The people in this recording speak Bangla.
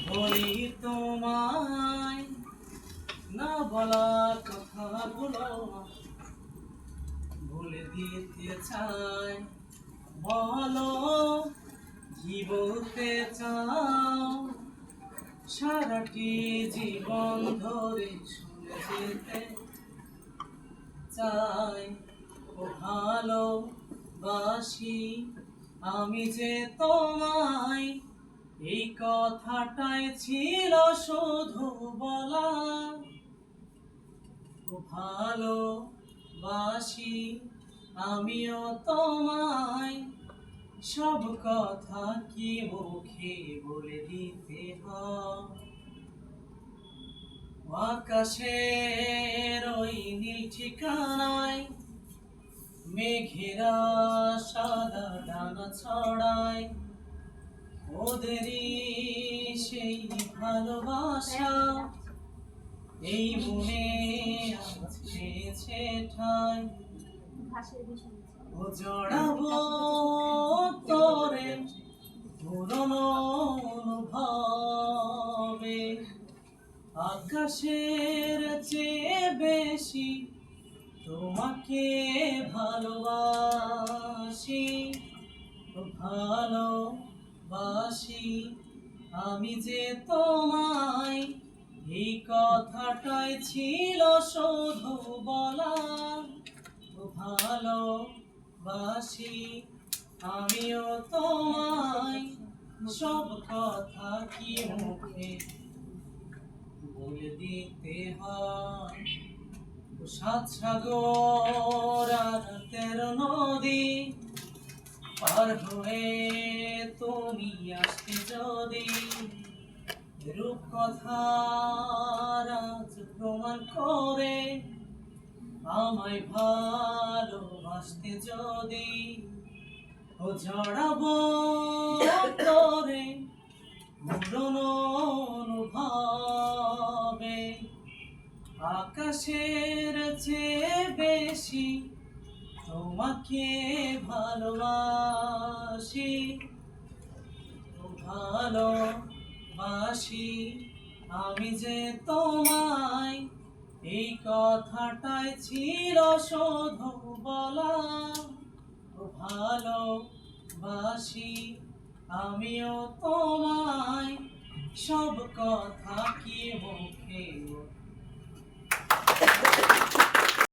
বলি তোমায় না বলা কথাগুলো বলে দিতে চাই। বলো কি বলতে চাও, সারাটি জীবন ধরে শুনে যেতে চাই। ও ভালোবাসি আমি যে তোমায়, এই কথাটাই ছিল শুধু বলা। ও ভালোবাসি আমিও তোমায়, সব কথা কি মুখে বলে দিতে হয়? আকাশের ওই নীল ঠিকানায় মেঘেরা সাদা ডানা ছড়ায়, ওদেরই সেই ভালোবাসা এই মনে আছে ঠাই। ও জড়াবো তোরে পুরনো অনুভবে, আকাশের চেয়ে বেশি তোমাকে ভালোবাসি। ভালোবাসি আমি যে তোমায়, এই কথাটাই ছিল শুধু বলা। ভালোবাসি আমিও তোমায়, সব কথা কি মুখে বলে দিতে হয়? সাত সাগর আর 13 নদী পার হয়ে তুমি আসতে যদি, রূপকথার আজ প্রমাণ করে আমায় ভালোবাসতে যদি। ও জড়াবো তোরে পুরনো অনুভবে, আকাশের চেয়ে বেশি তোমাকে ভালোবাসি। ভালোবাসি আমি যে তোমায়, এই কথাটাই ছিল শুধু বলা। ভালোবাসি আমিও তোমায়, সব কথা কি মুখে